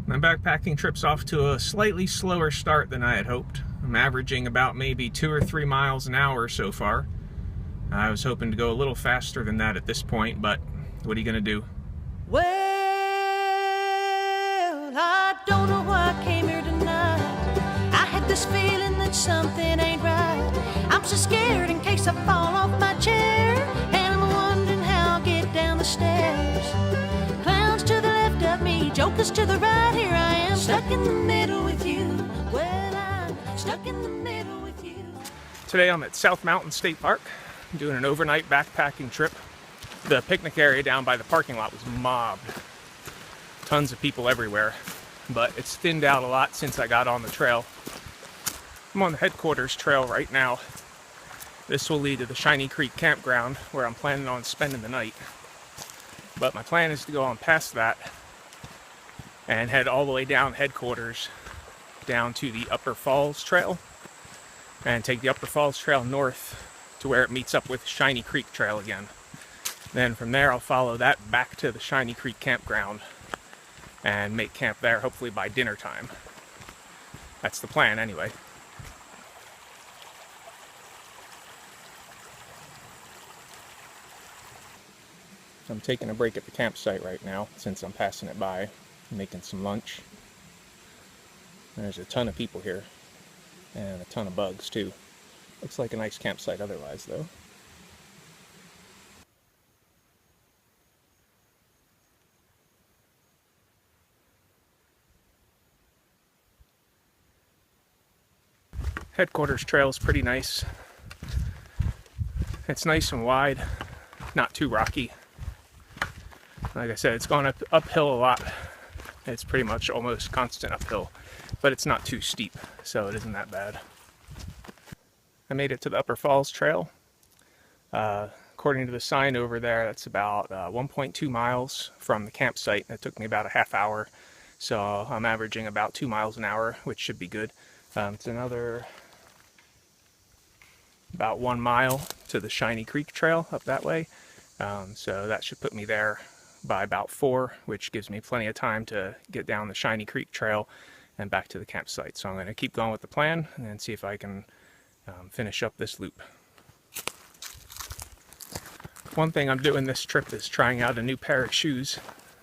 My backpacking trip's off to a slightly slower start than I had hoped. I'm averaging about maybe 2 or 3 miles an hour so far. I was hoping to go a little faster than that at this point, but what are you gonna do? Well, I don't know why I came here tonight. I had this feeling that something ain't right. I'm so scared in case I fall off my chair, and I'm wondering how I'll get down the stairs. Clowns to the left of me, jokers to the right. Here I am, stuck in the middle with you. Well, I'm stuck in the middle with you. Today I'm at South Mountain State Park. I'm doing an overnight backpacking trip. The picnic area down by the parking lot was mobbed. Tons of people everywhere, but it's thinned out a lot since I got on the trail. I'm on the headquarters trail right now. This will lead to the Shinny Creek campground where I'm planning on spending the night. But my plan is to go on past that and head all the way down headquarters down to the Upper Falls Trail and take the Upper Falls Trail north to where it meets up with Shinny Creek Trail again. Then from there I'll follow that back to the Shinny Creek campground and make camp there hopefully by dinner time. That's the plan anyway. I'm taking a break at the campsite right now since I'm passing it by, making some lunch. There's a ton of people here and a ton of bugs too. Looks like a nice campsite otherwise though. Headquarters trail is pretty nice. It's nice and wide, not too rocky. Like I said, it's gone uphill a lot. It's pretty much almost constant uphill, but it's not too steep, so it isn't that bad. I made it to the Upper Falls Trail. According to the sign over there, that's about 1.2 miles from the campsite. It took me about a half hour, so I'm averaging about 2 miles an hour, which should be good. It's another about 1 mile to the Shinny Creek Trail up that way, so that should put me there by about 4, which gives me plenty of time to get down the Shinny Creek Trail and back to the campsite. So I'm going to keep going with the plan and then see if I can finish up this loop. One thing I'm doing this trip is trying out a new pair of shoes.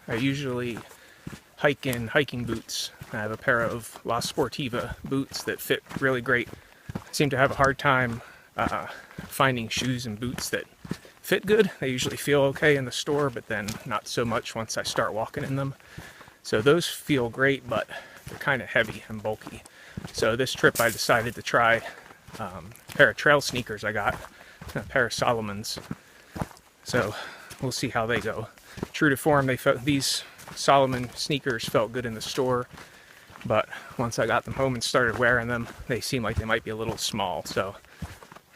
I usually hike in hiking boots. I have a pair of La Sportiva boots that fit really great. I seem to have a hard time finding shoes and boots that fit good. They usually feel okay in the store, but then not so much once I start walking in them. So those feel great, but they're kind of heavy and bulky. So this trip I decided to try a pair of trail sneakers I got, a pair of Salomon's. So we'll see how they go. True to form, these Salomon sneakers felt good in the store, but once I got them home and started wearing them, they seem like they might be a little small. So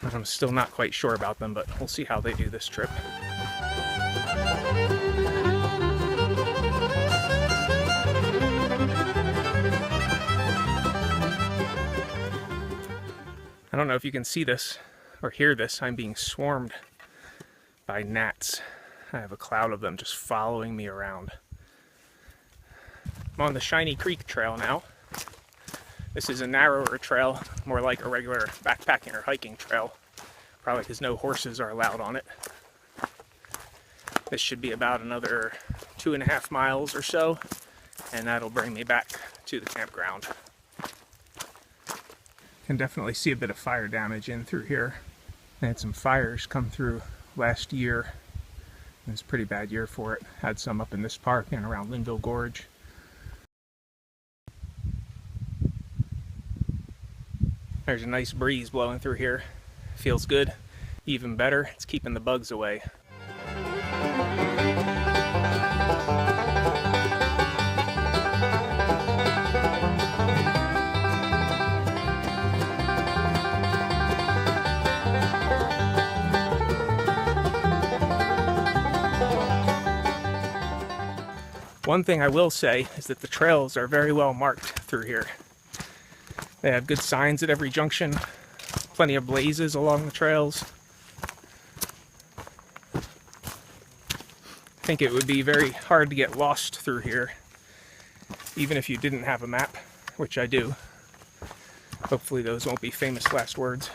I'm still not quite sure about them, but we'll see how they do this trip. I don't know if you can see this or hear this. I'm being swarmed by gnats. I have a cloud of them just following me around. I'm on the Shinny Creek Trail now. This is a narrower trail, more like a regular backpacking or hiking trail, probably because no horses are allowed on it. This should be about another 2.5 miles or so, and that'll bring me back to the campground. Can definitely see a bit of fire damage in through here. I had some fires come through last year. It was a pretty bad year for it. Had some up in this park and around Linville Gorge. There's a nice breeze blowing through here. Feels good. Even better, it's keeping the bugs away. One thing I will say is that the trails are very well marked through here. They have good signs at every junction, plenty of blazes along the trails. I think it would be very hard to get lost through here. even if you didn't have a map, which I do. Hopefully those won't be famous last words.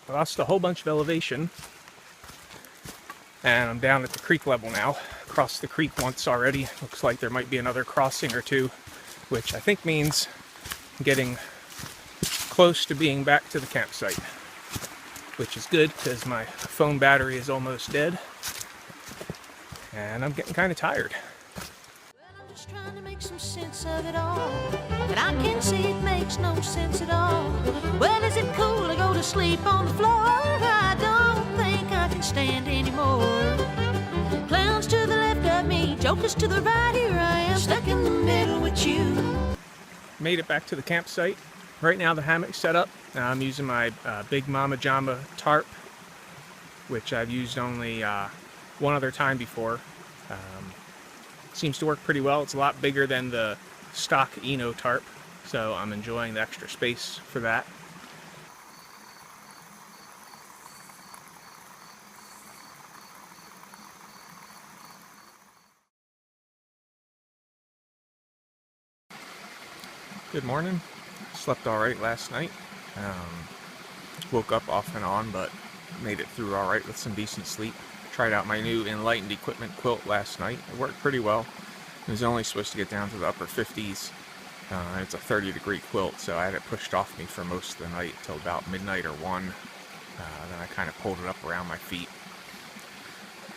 I lost a whole bunch of elevation, and I'm down at the creek level now. Crossed the creek once already. Looks like there might be another crossing or two, which I think means I'm getting close to being back to the campsite, which is good because my phone battery is almost dead, and I'm getting kind of tired. Well, I'm just trying to make some sense of it all, and I can see it makes no sense at all. Well, is it cool to go to sleep on the floor? I don't think I can stand anymore. Clowns to the left of me, jokers to the right, here I am, stuck in the middle with you. Made it back to the campsite. Right now the hammock's set up. I'm using my Big Mama Jamba tarp, which I've used only one other time before. Seems to work pretty well. It's a lot bigger than the stock Eno tarp, so I'm enjoying the extra space for that. Good morning. Slept alright last night. Woke up off and on, but made it through alright with some decent sleep. Tried out my new Enlightened Equipment quilt last night. It worked pretty well. It was only supposed to get down to the upper 50s. It's a 30-degree quilt, so I had it pushed off me for most of the night till about midnight or 1. Then I kind of pulled it up around my feet.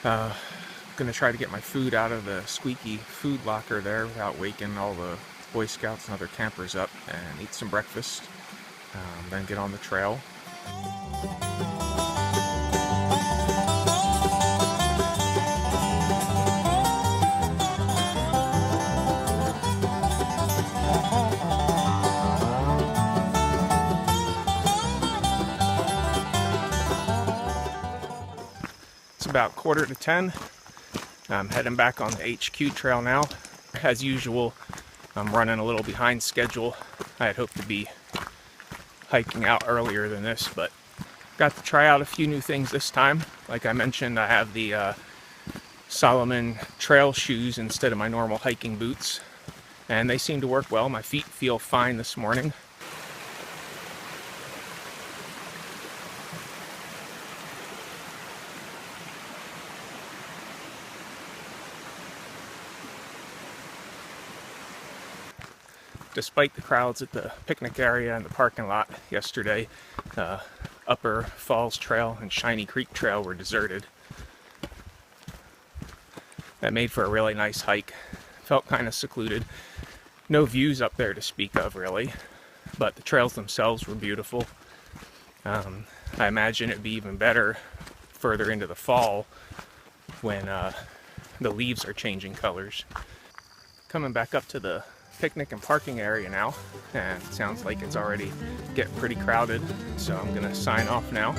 Gonna try to get my food out of the squeaky food locker there without waking all the Boy Scouts and other campers up, and eat some breakfast, then get on the trail. It's about 9:45. I'm heading back on the HQ trail now. As usual, I'm running a little behind schedule. I had hoped to be hiking out earlier than this, but got to try out a few new things this time. Like I mentioned, I have the Salomon trail shoes instead of my normal hiking boots, and they seem to work well. My feet feel fine this morning. Despite the crowds at the picnic area and the parking lot yesterday, Upper Falls Trail and Shinny Creek Trail were deserted. That made for a really nice hike. Felt kind of secluded. No views up there to speak of, really, but the trails themselves were beautiful. I imagine it'd be even better further into the fall when the leaves are changing colors. Coming back up to the picnic and parking area now, and it sounds like it's already getting pretty crowded, so I'm gonna sign off now.